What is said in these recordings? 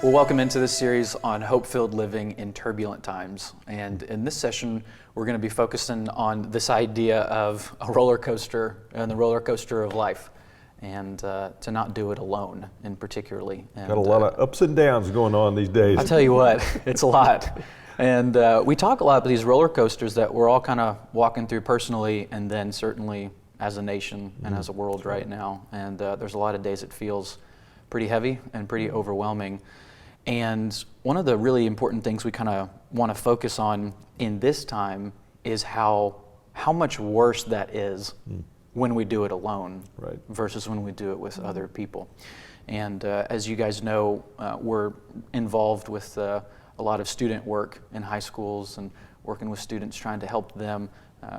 Well, welcome into this series on hope-filled living in turbulent times. And in this session, we're going to be focusing on this idea of a roller coaster and the roller coaster of life, and to not do it alone, in particularly. And, got a lot of ups and downs going on these days. I tell you what, it's a lot. And we talk a lot about these roller coasters that we're all kind of walking through personally, and then certainly as a nation and as a world right now. And there's a lot of days it feels pretty heavy and pretty overwhelming. And one of the really important things we kind of want to focus on in this time is how much worse that is when we do it alone versus when we do it with other people. And as you guys know, we're involved with a lot of student work in high schools and working with students trying to help them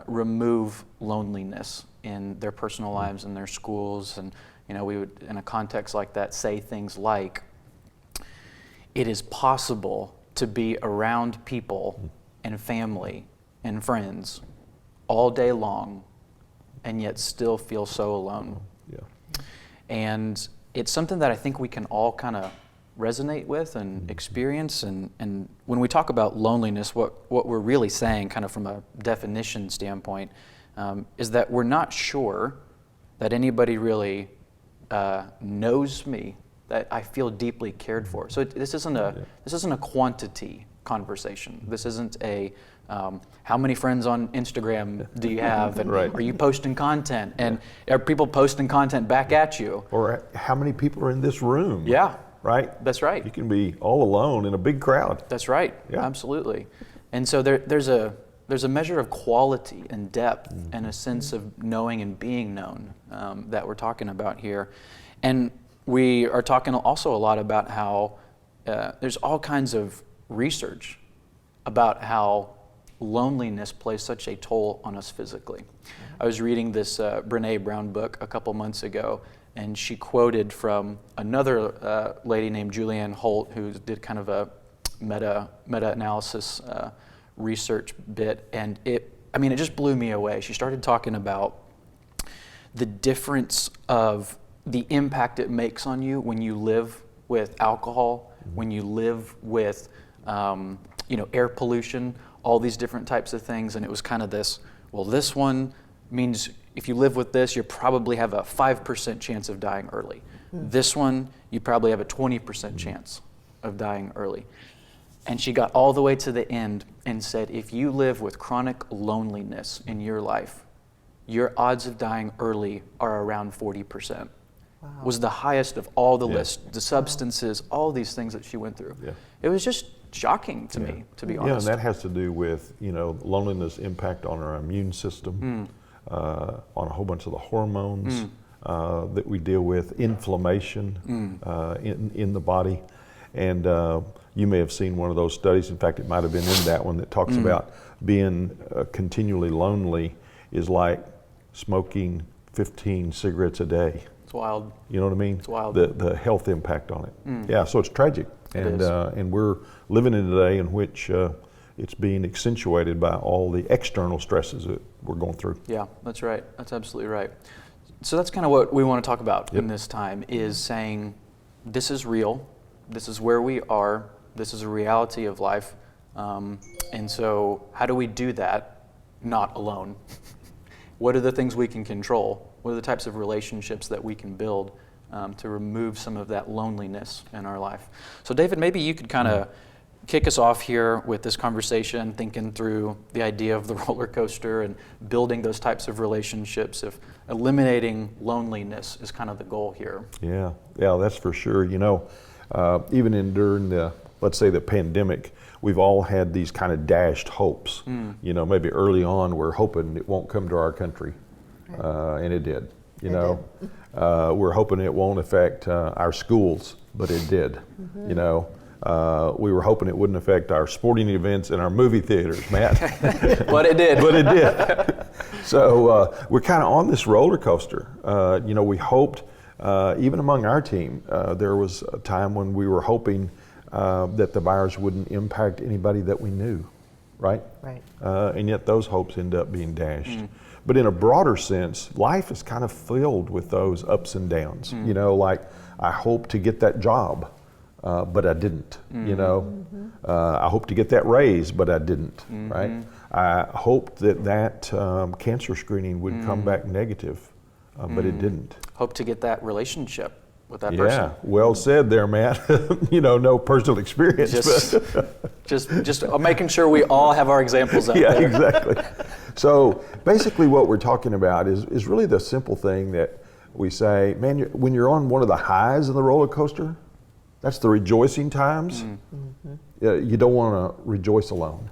remove loneliness in their personal lives and their schools. And we would, in a context like that, say things like, it is possible to be around people and family and friends all day long and yet still feel so alone. Yeah. And it's something that I think we can all kind of resonate with and experience. And when we talk about loneliness, what we're really saying, kind of from a definition standpoint, is that we're not sure that anybody really knows me, that I feel deeply cared for. So this isn't a quantity conversation. This isn't a how many friends on Instagram do you have, and are you posting content, and are people posting content back at you? Or how many people are in this room? Yeah. Right? That's right. You can be all alone in a big crowd. That's right. Yeah. Absolutely. And so there's a measure of quality and depth and a sense of knowing and being known that we're talking about here. And we are talking also a lot about how there's all kinds of research about how loneliness plays such a toll on us physically. I was reading this Brené Brown book a couple months ago, and she quoted from another lady named Julianne Holt, who did kind of a meta-analysis research bit, and it just blew me away. She started talking about the difference of the impact it makes on you when you live with alcohol, when you live with air pollution, all these different types of things. And it was kind of this one means if you live with this, you probably have a 5% chance of dying early. This one, you probably have a 20% chance of dying early. And she got all the way to the end and said, if you live with chronic loneliness in your life, your odds of dying early are around 40%. Wow. Was the highest of all the lists, the substances, all these things that she went through. Yeah. It was just shocking to me, to be honest. Yeah, and that has to do with, loneliness impact on our immune system, on a whole bunch of the hormones that we deal with, inflammation in the body. And you may have seen one of those studies. In fact, it might have been in that one that talks about being continually lonely is like smoking 15 cigarettes a day. It's wild. You know what I mean? It's wild. The health impact on it. Yeah, so it's tragic. And we're living in a day in which it's being accentuated by all the external stresses that we're going through. Yeah, that's right. That's absolutely right. So that's kind of what we want to talk about in this time, is saying this is real, this is where we are, this is a reality of life. And so how do we do that not alone? What are the things we can control? What are the types of relationships that we can build to remove some of that loneliness in our life? So David, maybe you could kind of kick us off here with this conversation, thinking through the idea of the roller coaster and building those types of relationships. If eliminating loneliness is kind of the goal here. Yeah, that's for sure. Even during the, let's say, the pandemic, we've all had these kind of dashed hopes. Maybe early on we're hoping it won't come to our country, and it did. We're hoping it won't affect our schools, but it did. We were hoping it wouldn't affect our sporting events and our movie theaters, Matt. But it did. But it did. So we're kind of on this roller coaster. We hoped, even among our team, there was a time when we were hoping that the virus wouldn't impact anybody that we knew, right? Right. And yet those hopes end up being dashed. But in a broader sense, life is kind of filled with those ups and downs. Like I hope to get that job. but I didn't, you know. I hope to get that raise, but I didn't, right? I hoped that cancer screening would come back negative, but it didn't. Hope to get that relationship with that Yeah, person. well said there, Matt. You know, no personal experience. Just making sure we all have our examples out Yeah, there. exactly. So basically what we're talking about is really the simple thing that we say, man, when you're on one of the highs of the roller coaster, that's the rejoicing times, you don't want to rejoice alone.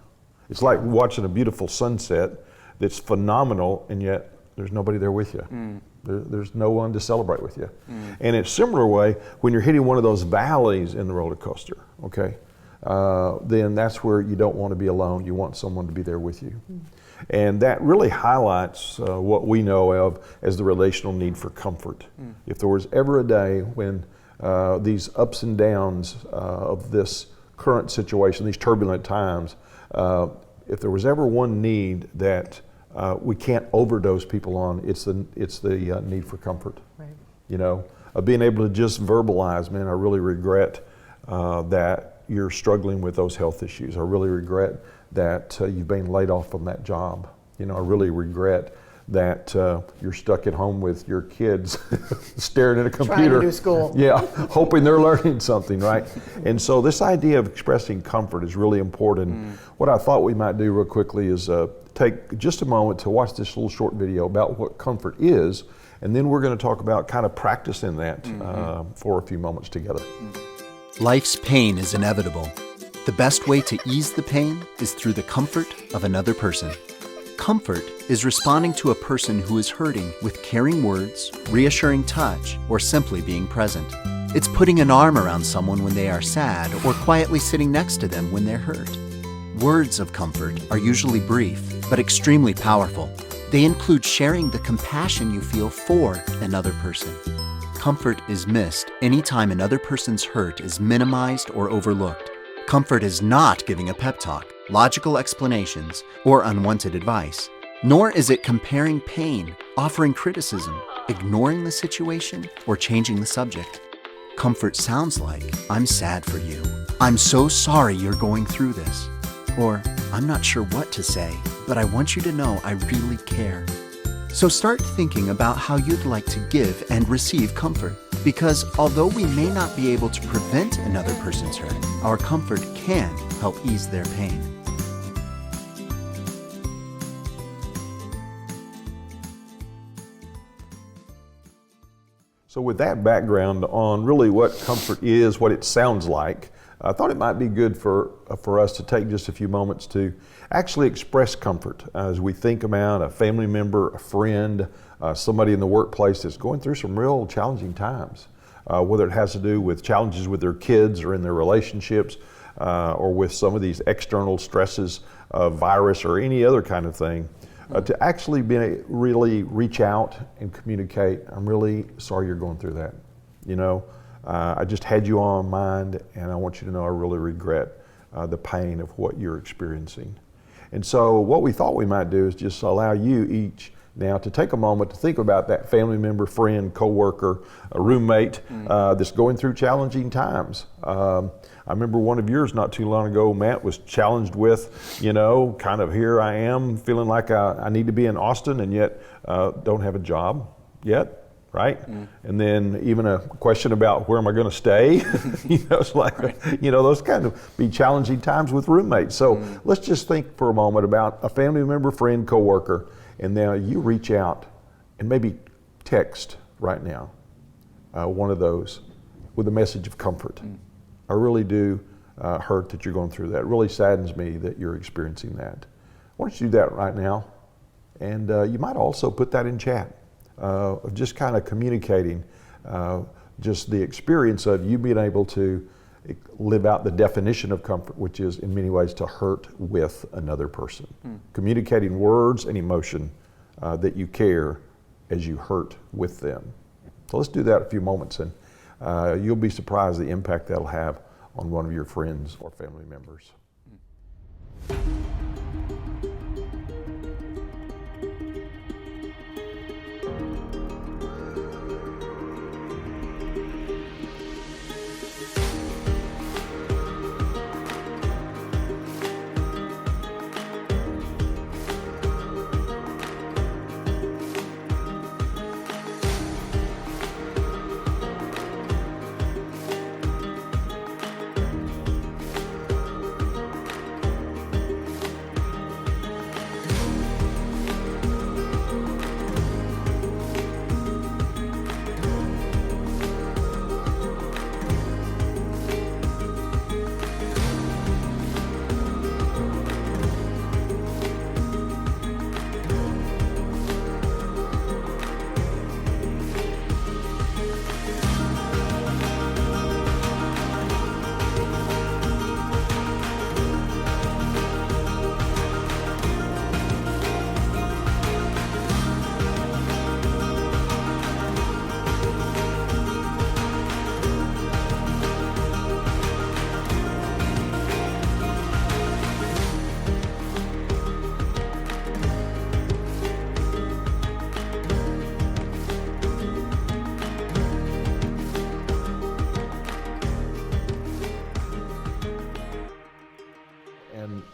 It's like watching a beautiful sunset that's phenomenal, and yet there's nobody there with you. There's no one to celebrate with you. And in a similar way, when you're hitting one of those valleys in the roller coaster, okay, then that's where you don't want to be alone. You want someone to be there with you. And that really highlights what we know of as the relational need for comfort. If there was ever a day when these ups and downs of this current situation, these turbulent times, if there was ever one need that we can't overdose people on, it's the need for comfort. Right. You know, being able to just verbalize, man, I really regret that you're struggling with those health issues. I really regret that you've been laid off from that job. You know, I really regret that you're stuck at home with your kids staring at a computer. Trying to do school. Yeah, hoping they're learning something, right? And so this idea of expressing comfort is really important. What I thought we might do real quickly is take just a moment to watch this little short video about what comfort is, and then we're going to talk about kind of practicing that for a few moments together. Life's pain is inevitable. The best way to ease the pain is through the comfort of another person. Comfort is responding to a person who is hurting with caring words, reassuring touch, or simply being present. It's putting an arm around someone when they are sad or quietly sitting next to them when they're hurt. Words of comfort are usually brief, but extremely powerful. They include sharing the compassion you feel for another person. Comfort is missed anytime another person's hurt is minimized or overlooked. Comfort is not giving a pep talk, logical explanations, or unwanted advice. Nor is it comparing pain, offering criticism, ignoring the situation, or changing the subject. Comfort sounds like, I'm sad for you. I'm so sorry you're going through this. Or, I'm not sure what to say, but I want you to know I really care. So start thinking about how you'd like to give and receive comfort. Because although we may not be able to prevent another person's hurt, our comfort can help ease their pain. So with that background on really what comfort is, what it sounds like, I thought it might be good for us to take just a few moments to actually express comfort as we think about a family member, a friend, somebody in the workplace that's going through some real challenging times, whether it has to do with challenges with their kids or in their relationships, or with some of these external stresses of virus or any other kind of thing. To actually really reach out and communicate, I'm really sorry you're going through that. You know, I just had you on mind, and I want you to know I really regret the pain of what you're experiencing. And so what we thought we might do is just allow you each now to take a moment to think about that family member, friend, coworker, a roommate that's going through challenging times. I remember one of yours not too long ago, Matt, was challenged with, you know, kind of here I am feeling like I need to be in Austin and yet don't have a job yet. Right? And then even a question about where am I going to stay? You know, it's like, you know, those kind of be challenging times with roommates. So let's just think for a moment about a family member, friend, coworker, and now you reach out and maybe text right now one of those with a message of comfort. I really do hurt that you're going through that. It really saddens me that you're experiencing that. Why don't you do that right now? And you might also put that in chat. Of just kind of communicating just the experience of you being able to live out the definition of comfort, which is in many ways to hurt with another person. Communicating words and emotion that you care as you hurt with them. So let's do that a few moments, and you'll be surprised the impact that'll have on one of your friends or family members.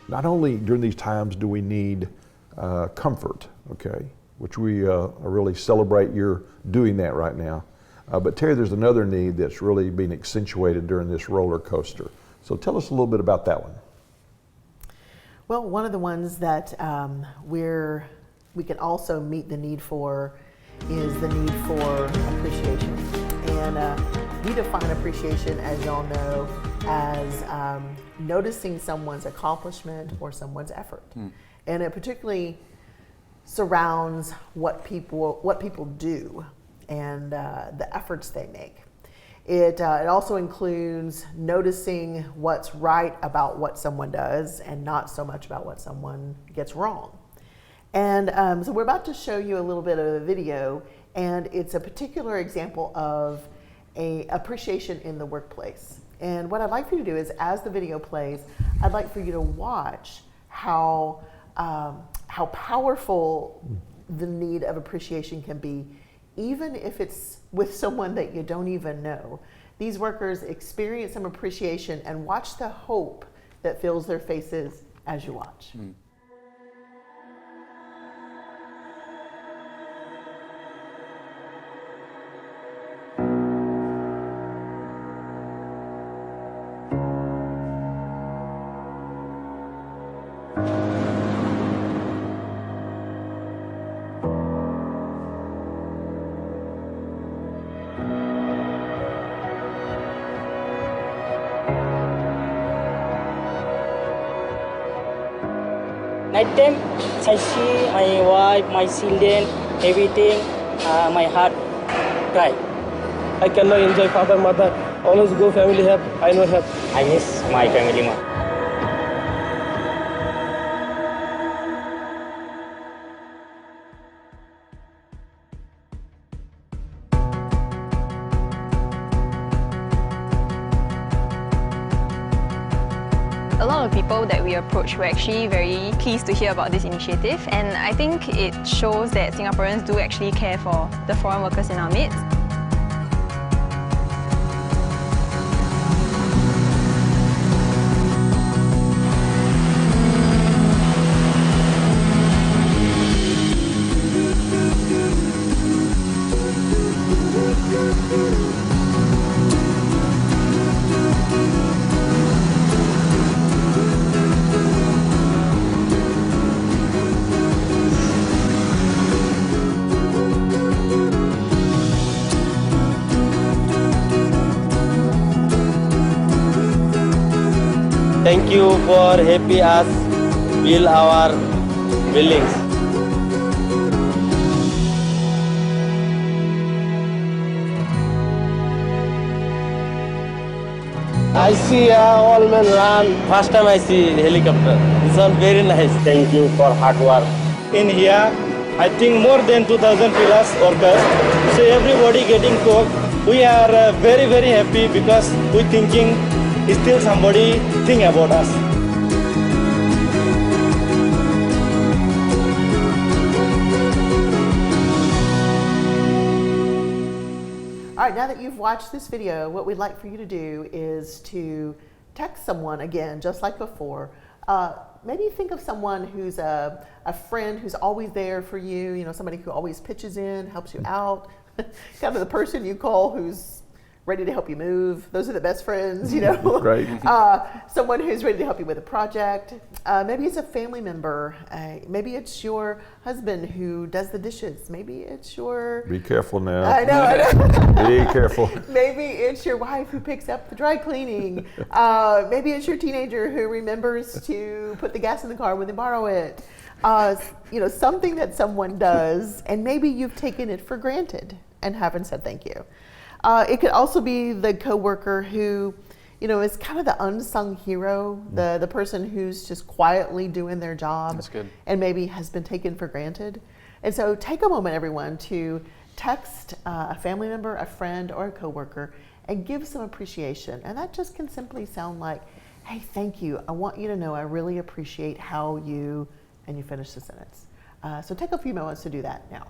not only during these times do we need comfort, okay, which we really celebrate your doing that right now, but Terry, there's another need that's really being accentuated during this roller coaster. So tell us a little bit about that one. Well, one of the ones that we can also meet the need for is the need for appreciation. And we define appreciation, as y'all know, as noticing someone's accomplishment or someone's effort. And it particularly surrounds what people do and the efforts they make. It also includes noticing what's right about what someone does and not so much about what someone gets wrong. And so we're about to show you a little bit of a video, and it's a particular example of a appreciation in the workplace. And what I'd like for you to do is, as the video plays, I'd like for you to watch how powerful the need of appreciation can be, even if it's with someone that you don't even know. These workers experience some appreciation and watch the hope that fills their faces as you watch. Night time, I see my wife, my children, everything, my heart cry. I cannot enjoy father, mother. Always go family help. I no help. I miss my family more. A lot of people that we approached were actually very pleased to hear about this initiative, and I think it shows that Singaporeans do actually care for the foreign workers in our midst. Thank you for helping us build our buildings. I see all men run. First time I see helicopter. This one very nice. Thank you for hard work. In here, I think more than 2,000 plus workers. So everybody getting cook. We are very happy because we thinking still somebody think about us. All right, now that you've watched this video, what we'd like for you to do is to text someone again, just like before. Maybe think of someone who's a friend who's always there for you, somebody who always pitches in, helps you out, kind of the person you call who's ready to help you move. Those are the best friends, Right. Someone who's ready to help you with a project. Maybe it's a family member. Maybe it's your husband who does the dishes. Maybe it's your... Be careful now. I know. Be careful. Maybe it's your wife who picks up the dry cleaning. Maybe it's your teenager who remembers to put the gas in the car when they borrow it. Something that someone does, and maybe you've taken it for granted and haven't said thank you. It could also be the coworker who, is kind of the unsung hero, the person who's just quietly doing their job. That's good. And maybe has been taken for granted. And so take a moment, everyone, to text a family member, a friend, or a coworker and give some appreciation. And that just can simply sound like, hey, thank you. I want you to know I really appreciate how you, and you finish the sentence. So take a few moments to do that now.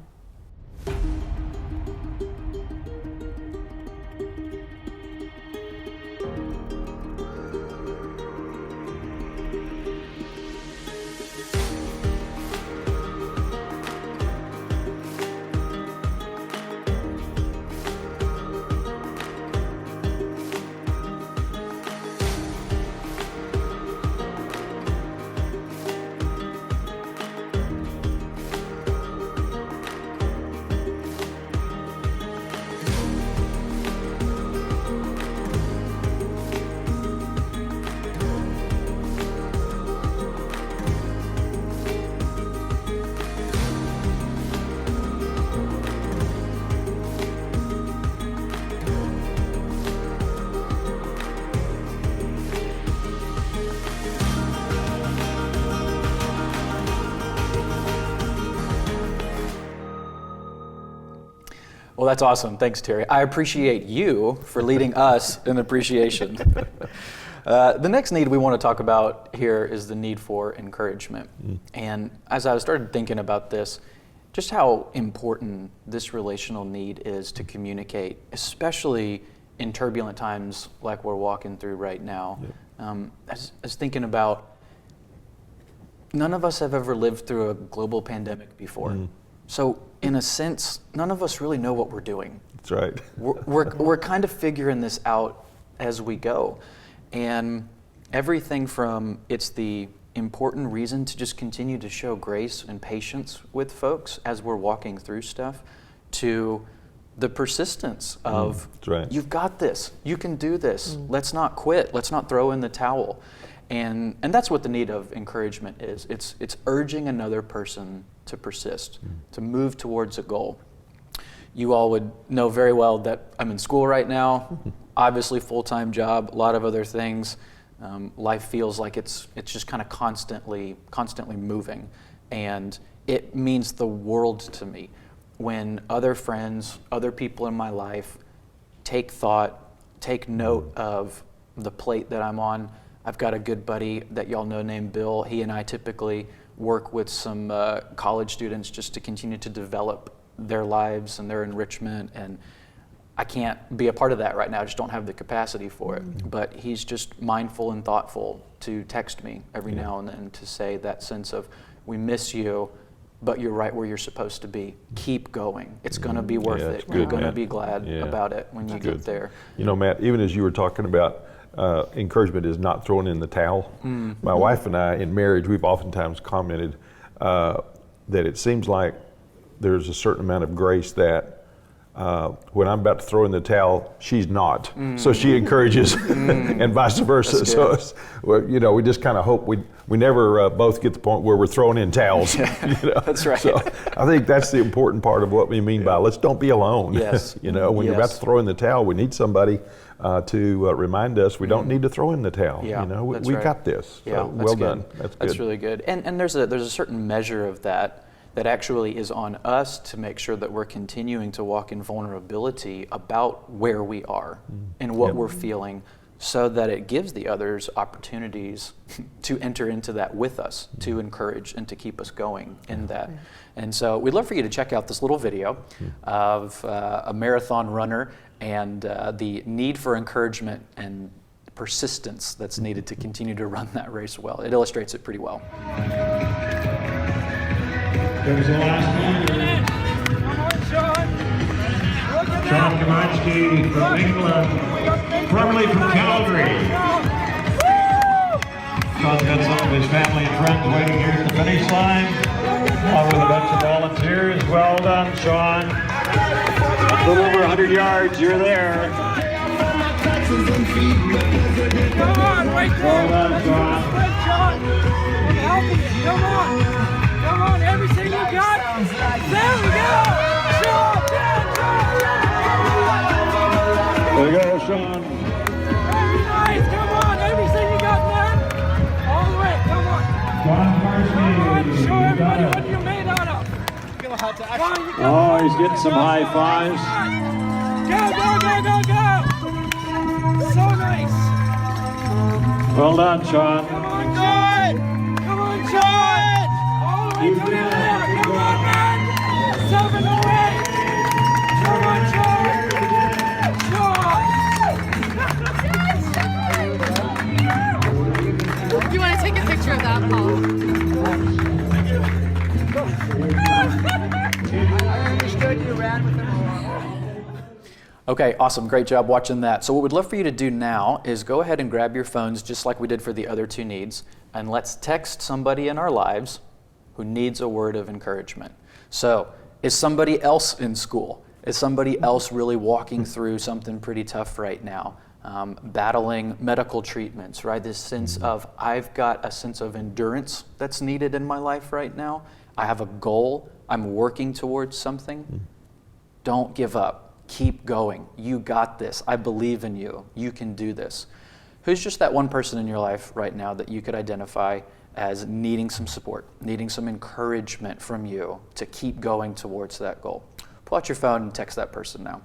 Well, that's awesome. Thanks, Terry. I appreciate you for leading us in appreciation. The next need we want to talk about here is the need for encouragement. And as I started thinking about this, just how important this relational need is to communicate, especially in turbulent times like we're walking through right now. I was thinking about, none of us have ever lived through a global pandemic before. So in a sense, none of us really know what we're doing. That's right. We're kind of figuring this out as we go. And everything from, it's the important reason to just continue to show grace and patience with folks as we're walking through stuff, to the persistence of, That's right. You've got this, you can do this, let's not quit, let's not throw in the towel. And that's what the need of encouragement is. It's urging another person to persist, to move towards a goal. You all would know very well that I'm in school right now, obviously full-time job, a lot of other things. Life feels like it's just kind of constantly moving. And it means the world to me when other friends, other people in my life take thought, take note of the plate that I'm on. I've got a good buddy that y'all know named Bill. He and I typically work with some college students just to continue to develop their lives and their enrichment. And I can't be a part of that right now. I just don't have the capacity for it. But he's just mindful and thoughtful to text me every now and then to say that sense of, we miss you, but you're right where you're supposed to be. Keep going. It's going to be worth it. Good, You're going to Matt. be glad about it when you get there. You know, Matt, even as you were talking about encouragement is not throwing in the towel. My wife and I, in marriage, we've oftentimes commented that it seems like there's a certain amount of grace that when I'm about to throw in the towel, she's not. So she encourages, and vice versa. So, you know, we just kind of hope we never both get to the point where we're throwing in towels. You know? That's right. So I think that's the important part of what we mean by let's don't be alone. Yes. You know, when you're about to throw in the towel, we need somebody to remind us we don't need to throw in the towel. Yeah, you know, that's we've right. got this. Yeah, So that's well good. done. That's good. That's really good. And there's a certain measure of that actually is on us to make sure that we're continuing to walk in vulnerability about where we are and what we're feeling, so that it gives the others opportunities to enter into that with us, to encourage and to keep us going in that. And so we'd love for you to check out this little video of a marathon runner and the need for encouragement and persistence that's needed to continue to run that race well. It illustrates it pretty well. There's the last leader. Sean Kamansky from England, formerly from Calgary. Sean's got some of his family and friends waiting here at the finish line, along with a bunch of volunteers. Well done, Sean. A little over 100 yards, you're there. Come on, wait there. Well done, Sean. Wait, Sean. I'm helping you. Come on. Come on, everything you got. There we go. Sean, There you go, Sean. very nice. Come on, everything you got, man. All the way. Come on. John Come on, Parsons. show everybody what you're made out of. Come on, you go. Oh, he's getting some high fives. Go. So nice. Well done, Sean. Come on, Sean. Come on, Sean. All the way to the end. Come on, man. 708. Come on, Sean. Do you want to take a picture of that, Paul? I understood you ran with him. Okay, awesome. Great job watching that. So what we'd love for you to do now is go ahead and grab your phones just like we did for the other two needs, and let's text somebody in our lives who needs a word of encouragement. So is somebody else in school? Is somebody else really walking through something pretty tough right now? Battling medical treatments, right? This sense of, I've got a sense of endurance that's needed in my life right now. I have a goal. I'm working towards something. Don't give up. Keep going. You got this. I believe in you. You can do this. Who's just that one person in your life right now that you could identify as needing some support, needing some encouragement from you to keep going towards that goal? pull out your phone and text that person now.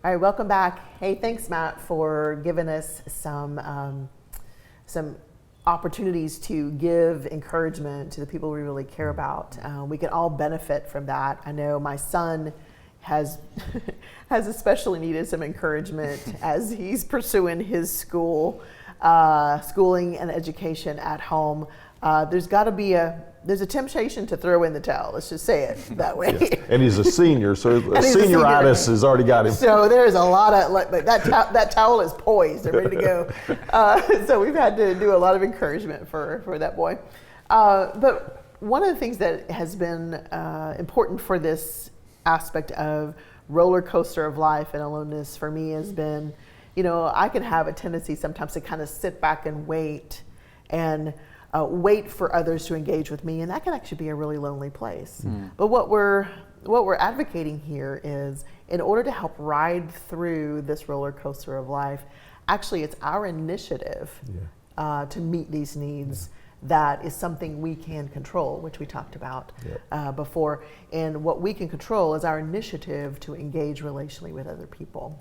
All right, welcome back. Hey, thanks, Matt, for giving us some opportunities to give encouragement to the people we really care about. We can all benefit from that. I know my son has especially needed some encouragement as he's pursuing his schooling and education at home. There's a temptation to throw in the towel. Let's just say it that way. Yes. And he's a senior, so he's a senioritis has already got him. So there's a lot of, that towel is poised and ready to go. So we've had to do a lot of encouragement for that boy. But one of the things that has been important for this aspect of roller coaster of life and aloneness for me has been, I can have a tendency sometimes to kind of sit back and wait for others to engage with me, and that can actually be a really lonely place. But what we're advocating here is, in order to help ride through this roller coaster of life, actually it's our initiative to meet these needs that is something we can control, which we talked about before. And what we can control is our initiative to engage relationally with other people.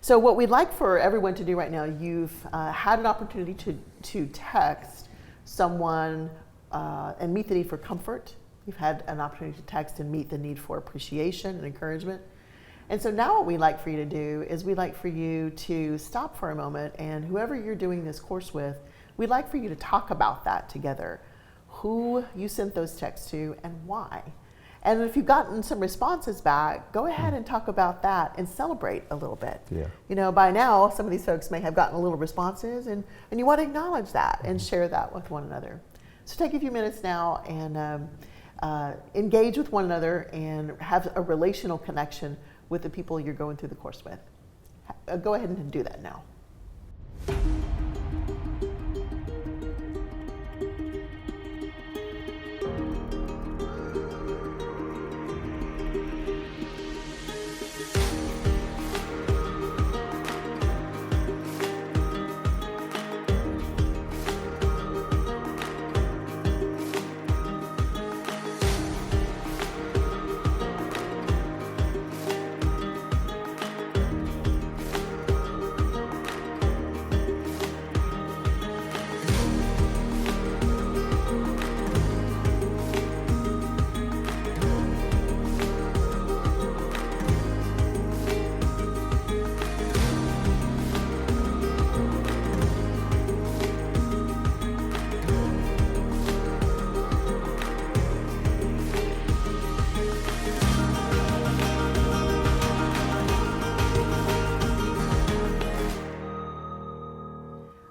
So what we'd like for everyone to do right now, you've had an opportunity to text someone and meet the need for comfort. You've had an opportunity to text and meet the need for appreciation and encouragement. And so now what we'd like for you to do is we'd like for you to stop for a moment, and whoever you're doing this course with, we'd like for you to talk about that together. Who you sent those texts to and why. And if you've gotten some responses back, go ahead and talk about that and celebrate a little bit. By now, some of these folks may have gotten a little responses, and you want to acknowledge that and share that with one another. So take a few minutes now and engage with one another and have a relational connection with the people you're going through the course with. Go ahead and do that now.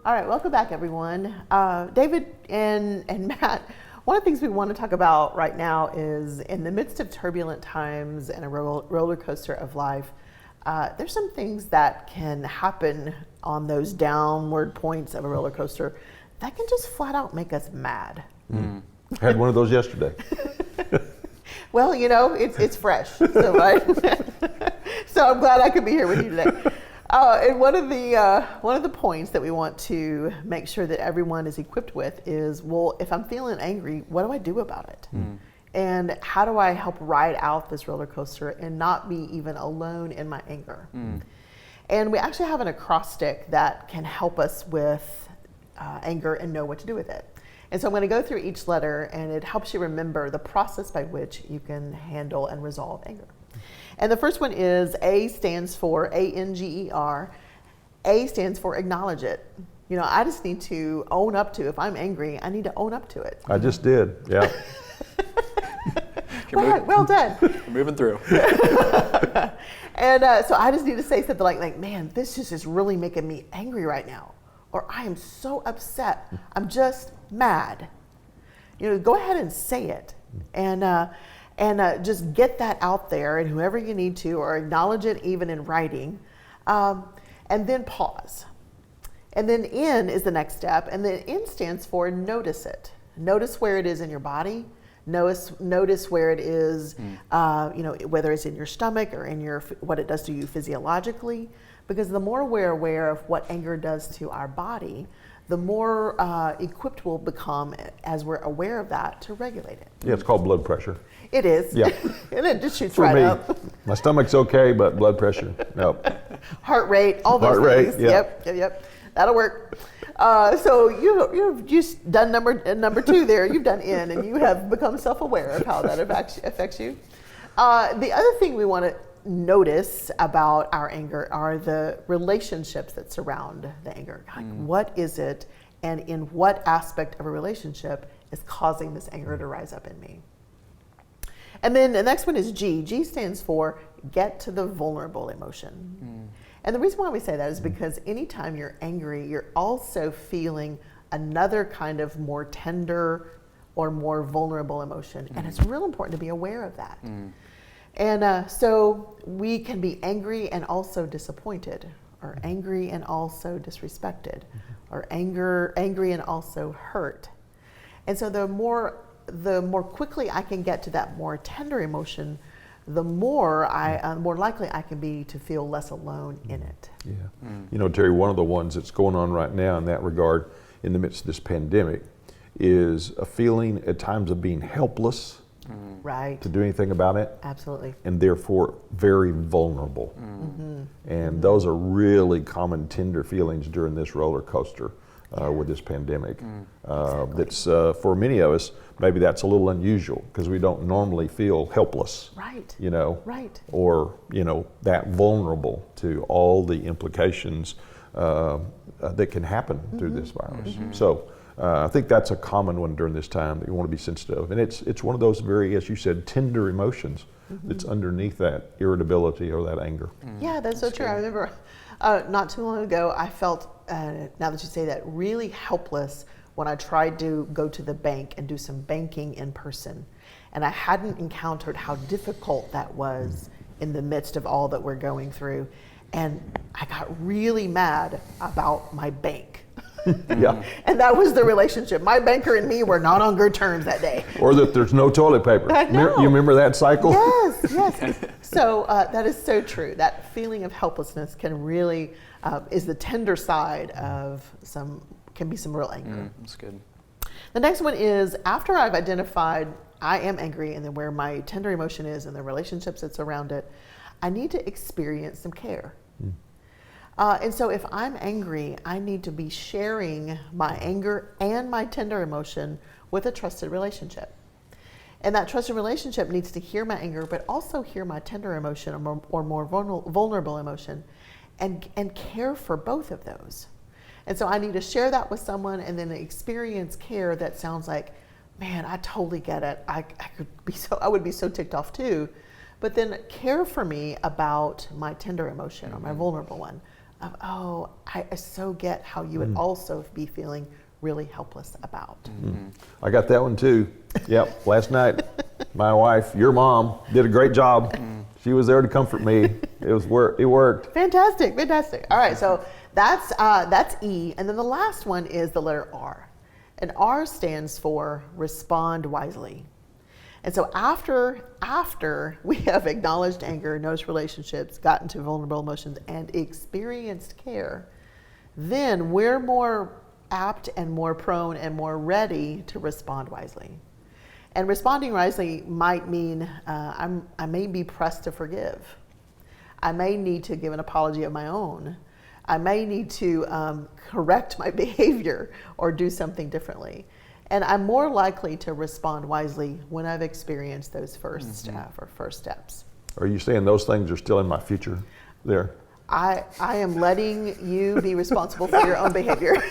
All right, welcome back, everyone. David and Matt, one of the things we want to talk about right now is, in the midst of turbulent times and a roller coaster of life, there's some things that can happen on those downward points of a roller coaster that can just flat out make us mad. Had one of those yesterday. Well, it's fresh, so I'm glad I could be here with you today. And one of the points that we want to make sure that everyone is equipped with is, well, if I'm feeling angry, what do I do about it? And how do I help ride out this roller coaster and not be even alone in my anger? And we actually have an acrostic that can help us with anger and know what to do with it. And so I'm going to go through each letter, and it helps you remember the process by which you can handle and resolve anger. And the first one is A stands for ANGER. A stands for acknowledge it. You know, I just need to own up to, if I'm angry, I need to own up to it. I just did, yeah. Well done. We're moving through. And so I just need to say something like, man, this just is really making me angry right now. Or I am so upset. I'm just mad. You know, go ahead and say it. And just get that out there, and whoever you need to, or acknowledge it even in writing. And then pause. And then N is the next step. And then N stands for notice it. Notice where it is in your body. Notice where it is, you know, whether it's in your stomach or in your, what it does to you physiologically. Because the more we're aware of what anger does to our body, the more equipped we'll become as we're aware of that to regulate it. Yeah, it's called blood pressure. It is. Yeah. And it just shoots For right me, up. my stomach's okay, but blood pressure, no. Heart rate, all those Heart rate, things. yeah. Yep. That'll work. So you've just done number 2 there. You've done N, and you have become self-aware of how that affects you. The other thing we want to notice about our anger are the relationships that surround the anger. Like, what is it, and in what aspect of a relationship is causing this anger to rise up in me? And then the next one is G. G stands for get to the vulnerable emotion. And the reason why we say that is because anytime you're angry, you're also feeling another kind of more tender or more vulnerable emotion. And it's real important to be aware of that. And so we can be angry and also disappointed, or angry and also disrespected, or angry and also hurt. And so the more quickly I can get to that more tender emotion, the more likely I can be to feel less alone in it. Yeah. You know, Terry, one of the ones that's going on right now in that regard, in the midst of this pandemic, is a feeling at times of being helpless Right. to do anything about it, Absolutely. and therefore very vulnerable. And those are really common tender feelings during this roller coaster with this pandemic. That's for many of us, maybe that's a little unusual because we don't normally feel helpless. Right. You know, Right. or you know, that vulnerable to all the implications that can happen through this virus. So I think that's a common one during this time that you want to be sensitive of, and it's one of those very, as you said, tender emotions that's underneath that irritability or that anger. Yeah, that's so true. I remember not too long ago, I felt, now that you say that, really helpless when I tried to go to the bank and do some banking in person. And I hadn't encountered how difficult that was in the midst of all that we're going through. And I got really mad about my bank. Yeah. And that was the relationship. My banker and me were not on good terms that day. Or that there's no toilet paper. I know. You remember that cycle? Yes. So that is so true. That feeling of helplessness can really, is the tender side of can be some real anger. That's good. The next one is, after I've identified I am angry and then where my tender emotion is and the relationships that's around it, I need to experience some care. And so if I'm angry, I need to be sharing my anger and my tender emotion with a trusted relationship. And that trusted relationship needs to hear my anger, but also hear my tender emotion or more vulnerable emotion, and care for both of those. And so I need to share that with someone and then experience care that sounds like, man, I totally get it. I would be so ticked off too. But then care for me about my tender emotion or my vulnerable one. Of, oh, I so get how you would also be feeling really helpless about. I got that one too. Yep, last night, my wife, your mom, did a great job. She was there to comfort me. It worked. Fantastic. All right, so that's E, and then the last one is the letter R. And R stands for respond wisely. And so after we have acknowledged anger, noticed relationships, gotten to vulnerable emotions, and experienced care, then we're more apt and more prone and more ready to respond wisely. And responding wisely might mean I may be pressed to forgive. I may need to give an apology of my own. I may need to correct my behavior or do something differently. And I'm more likely to respond wisely when I've experienced those first steps. Are you saying those things are still in my future there? I am letting you be responsible for your own behavior.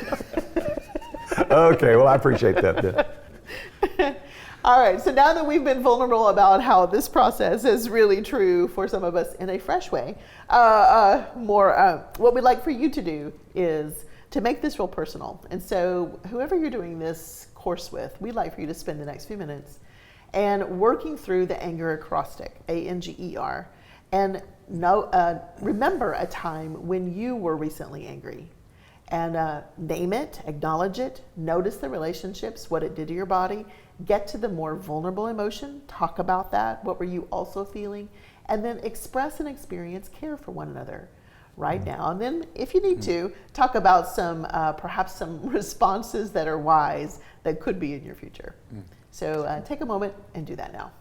Okay, well, I appreciate that then. All right, so now that we've been vulnerable about how this process is really true for some of us in a fresh way, what we'd like for you to do is to make this real personal. And so whoever you're doing this course with, we'd like for you to spend the next few minutes and working through the anger acrostic, ANGER, and remember a time when you were recently angry. And name it, acknowledge it, notice the relationships, what it did to your body, get to the more vulnerable emotion, talk about that, what were you also feeling, and then express and experience care for one another right now. And then if you need to, talk about perhaps some responses that are wise that could be in your future. So take a moment and do that now.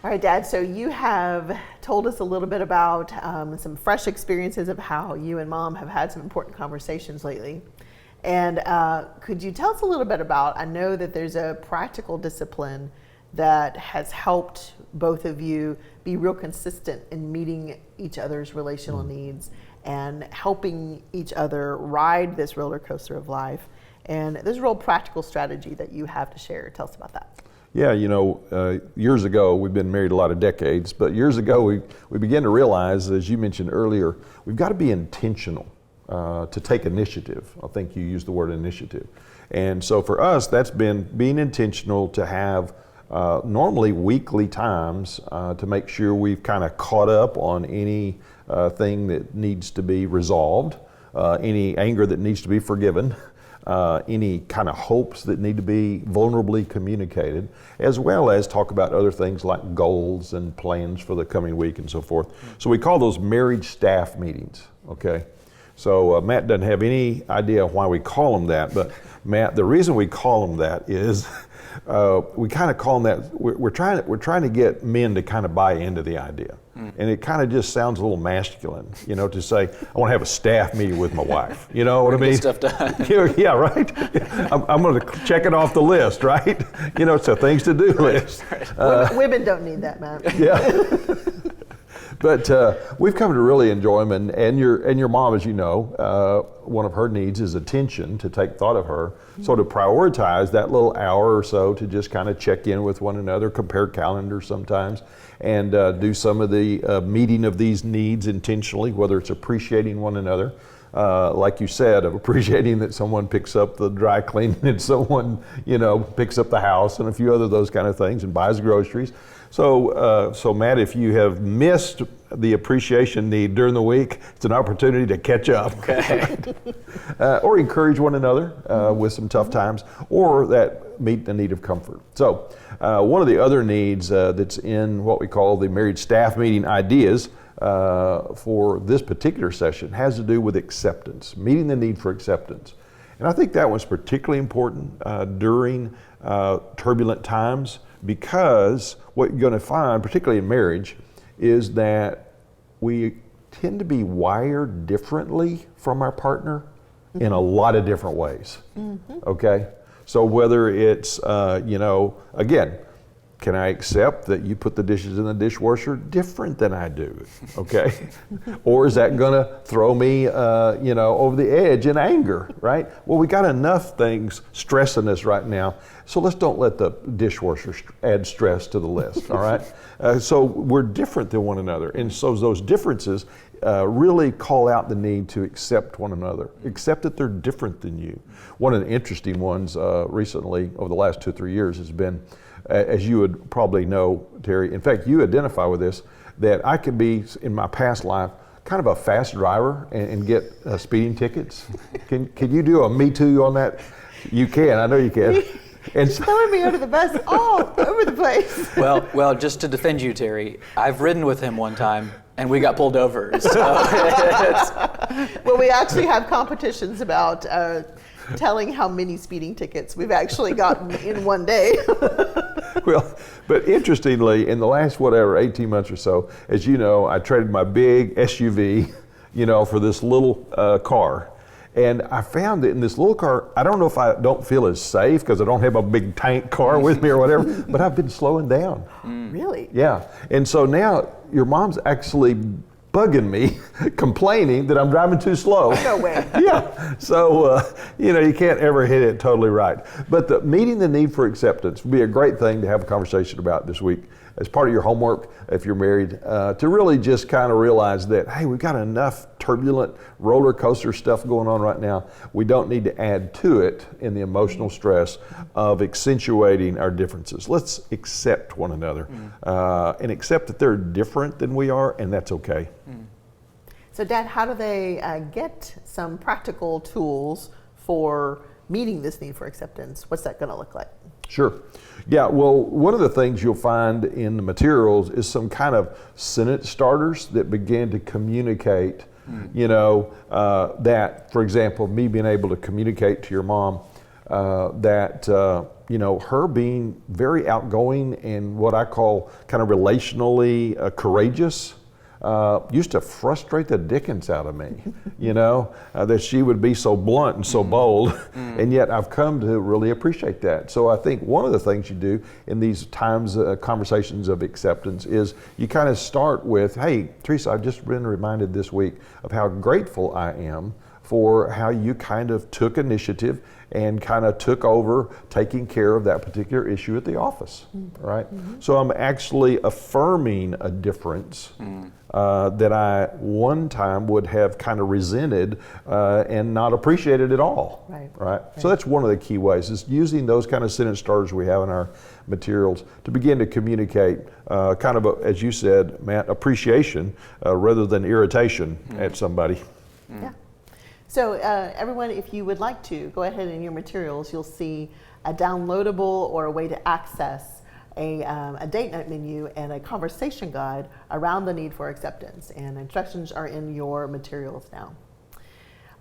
All right, Dad, so you have told us a little bit about some fresh experiences of how you and Mom have had some important conversations lately. And could you tell us a little bit about, I know that there's a practical discipline that has helped both of you be real consistent in meeting each other's relational needs and helping each other ride this roller coaster of life. And there's a real practical strategy that you have to share. Tell us about that. Yeah, years ago, we've been married a lot of decades, but years ago we began to realize, as you mentioned earlier, we've got to be intentional to take initiative. I think you used the word initiative. And so for us, that's been being intentional to have normally weekly times to make sure we've kind of caught up on any thing that needs to be resolved, any anger that needs to be forgiven, any kind of hopes that need to be vulnerably communicated, as well as talk about other things like goals and plans for the coming week and so forth. So we call those marriage staff meetings, okay? So Matt doesn't have any idea why we call them that, but Matt, the reason we call them that is we kind of call them that, we're trying to get men to kind of buy into the idea. And it kind of just sounds a little masculine, to say, I want to have a staff meeting with my wife. You know what I mean? Get stuff done. Yeah, right? I'm going to check it off the list, right? It's a things to do list. Women don't need that, Matt. Yeah. But we've come to really enjoy them, and your mom, as you know, one of her needs is attention, to take thought of her. So to prioritize that little hour or so to just kind of check in with one another, compare calendars sometimes, and do some of the meeting of these needs intentionally, whether it's appreciating one another, like you said, of appreciating that someone picks up the dry cleaning and someone, picks up the house and a few other those kind of things and buys groceries. So Matt, if you have missed the appreciation need during the week, it's an opportunity to catch up. Okay. Or encourage one another with some tough times, or that meet the need of comfort. So one of the other needs that's in what we call the marriage staff meeting ideas for this particular session has to do with acceptance, meeting the need for acceptance. And I think that was particularly important during turbulent times, because what you're going to find, particularly in marriage, is that we tend to be wired differently from our partner in a lot of different ways. Okay? So whether it's, again, can I accept that you put the dishes in the dishwasher different than I do? Okay? Or is that going to throw me, over the edge in anger, right? Well, we got enough things stressing us right now, so let's don't let the dishwasher add stress to the list, all right? So we're different than one another. And so those differences really call out the need to accept one another, accept that they're different than you. One of the interesting ones recently, over the last 2 or 3 years, has been, as you would probably know, Terry, in fact, you identify with this, that I could be, in my past life, kind of a fast driver and get speeding tickets. Can you do a me too on that? You can, I know you can. And You're throwing me under the bus all over the place. Well, just to defend you, Terry, I've ridden with him one time and we got pulled over. So Well, we actually have competitions about telling how many speeding tickets we've actually gotten in one day. Well, but interestingly, in the last 18 months or so, as you know, I traded my big SUV, for this little car. And I found that in this little car, I don't know if I don't feel as safe because I don't have a big tank car with me or whatever, but I've been slowing down. Really? Yeah. And so now your mom's actually bugging me, complaining that I'm driving too slow. No way. Yeah. So, you can't ever hit it totally right. But meeting the need for acceptance would be a great thing to have a conversation about this week as part of your homework, if you're married, to really just kind of realize that, hey, we've got enough turbulent roller coaster stuff going on right now. We don't need to add to it in the emotional stress of accentuating our differences. Let's accept one another and accept that they're different than we are, and that's okay. So, Dad, how do they get some practical tools for meeting this need for acceptance? What's that going to look like? Sure. Yeah, well, one of the things you'll find in the materials is some kind of sentence starters that begin to communicate, that, for example, me being able to communicate to your mom that, her being very outgoing and what I call kind of relationally courageous used to frustrate the dickens out of me, that she would be so blunt and so bold, and yet I've come to really appreciate that. So I think one of the things you do in these times, conversations of acceptance, is you kind of start with, hey, Teresa, I've just been reminded this week of how grateful I am for how you kind of took initiative and kind of took over taking care of that particular issue at the office, right? So I'm actually affirming a difference that I one time would have kind of resented and not appreciated at all, right? So that's one of the key ways, is using those kind of sentence starters we have in our materials to begin to communicate kind of, as you said, Matt, appreciation rather than irritation at somebody. Yeah. So everyone, if you would like to, go ahead in your materials, you'll see a downloadable or a way to access a date night menu and a conversation guide around the need for acceptance. And instructions are in your materials now.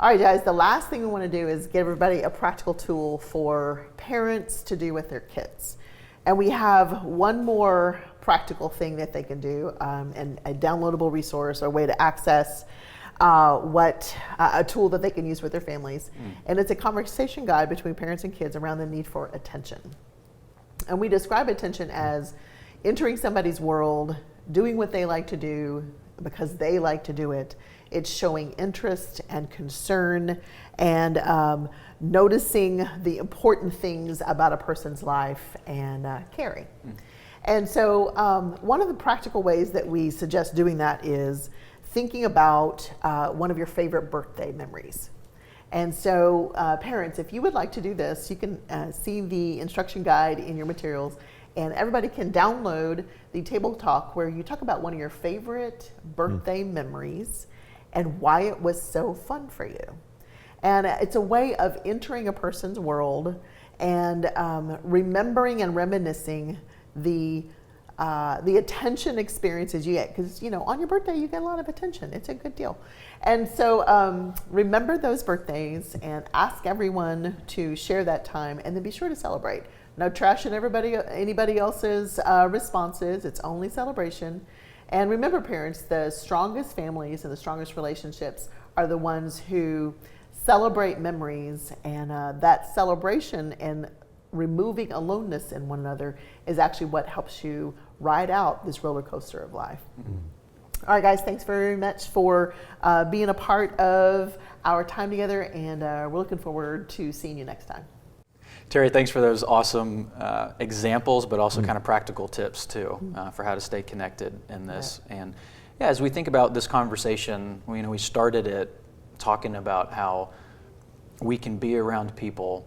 All right, guys, the last thing we want to do is give everybody a practical tool for parents to do with their kids. And we have one more practical thing that they can do, and a downloadable resource or way to access a tool that they can use with their families. And it's a conversation guide between parents and kids around the need for attention. And we describe attention as entering somebody's world, doing what they like to do because they like to do it. It's showing interest and concern and noticing the important things about a person's life and caring. And so one of the practical ways that we suggest doing that is thinking about one of your favorite birthday memories. And so parents, if you would like to do this, you can see the instruction guide in your materials, and everybody can download the Table Talk where you talk about one of your favorite birthday memories and why it was so fun for you. And it's a way of entering a person's world and remembering and reminiscing the the attention experiences you get, because on your birthday you get a lot of attention. It's a good deal. And so remember those birthdays and ask everyone to share that time, and then be sure to celebrate. No trashing anybody else's responses. It's only celebration. And remember, parents, the strongest families and the strongest relationships are the ones who celebrate memories, and that celebration and removing aloneness in one another is actually what helps you ride out this roller coaster of life. All right, guys, thanks very much for being a part of our time together, and we're looking forward to seeing you next time. Terry, thanks for those awesome examples, but also kind of practical tips too for how to stay connected in this. Right. And yeah, as we think about this conversation, we started it talking about how we can be around people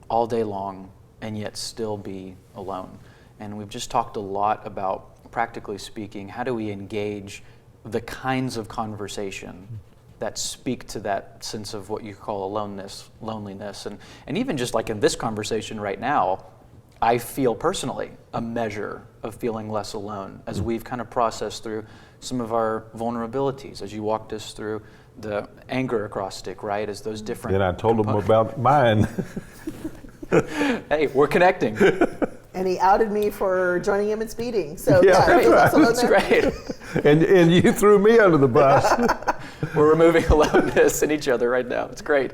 all day long and yet still be alone. And we've just talked a lot about, practically speaking, how do we engage the kinds of conversation that speak to that sense of what you call aloneness, loneliness. And even just like in this conversation right now, I feel personally a measure of feeling less alone as we've kind of processed through some of our vulnerabilities, as you walked us through the anger acrostic, right? As those different. Then I told them about mine. Hey, we're connecting. And he outed me for joining him in speeding. So Yeah, that's he's also That's great. And you threw me under the bus. We're removing aloneness in each other right now. It's great.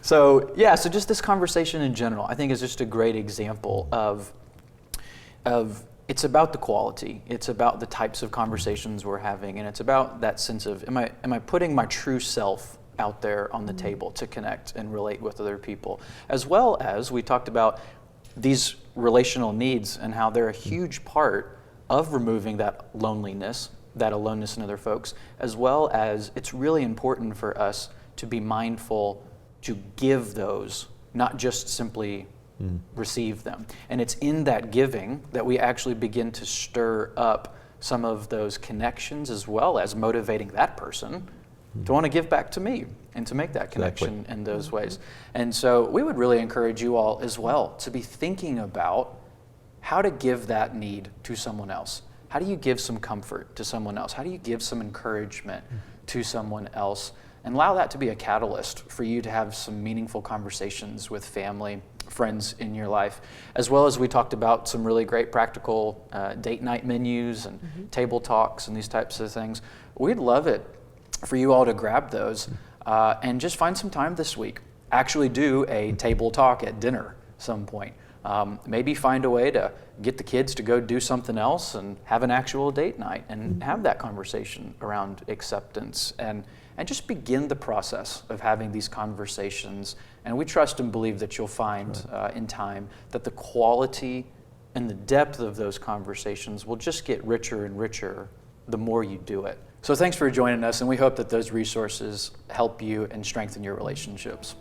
So yeah, so just this conversation in general, I think is just a great example of it's about the quality. It's about the types of conversations we're having, and it's about that sense of am I putting my true self out there on the table to connect and relate with other people, as well as we talked about these relational needs and how they're a huge part of removing that loneliness, that aloneness in other folks, as well as it's really important for us to be mindful to give those, not just simply receive them. And it's in that giving that we actually begin to stir up some of those connections, as well as motivating that person to want to give back to me and to make that connection in those ways. And so we would really encourage you all as well to be thinking about how to give that need to someone else. How do you give some comfort to someone else? How do you give some encouragement to someone else? And allow that to be a catalyst for you to have some meaningful conversations with family, friends in your life, as well as we talked about some really great practical date night menus and table talks and these types of things. We'd love it for you all to grab those and just find some time this week. Actually do a table talk at dinner some point. Maybe find a way to get the kids to go do something else and have an actual date night and have that conversation around acceptance and just begin the process of having these conversations. And we trust and believe that you'll find in time that the quality and the depth of those conversations will just get richer and richer the more you do it. So thanks for joining us, and we hope that those resources help you and strengthen your relationships.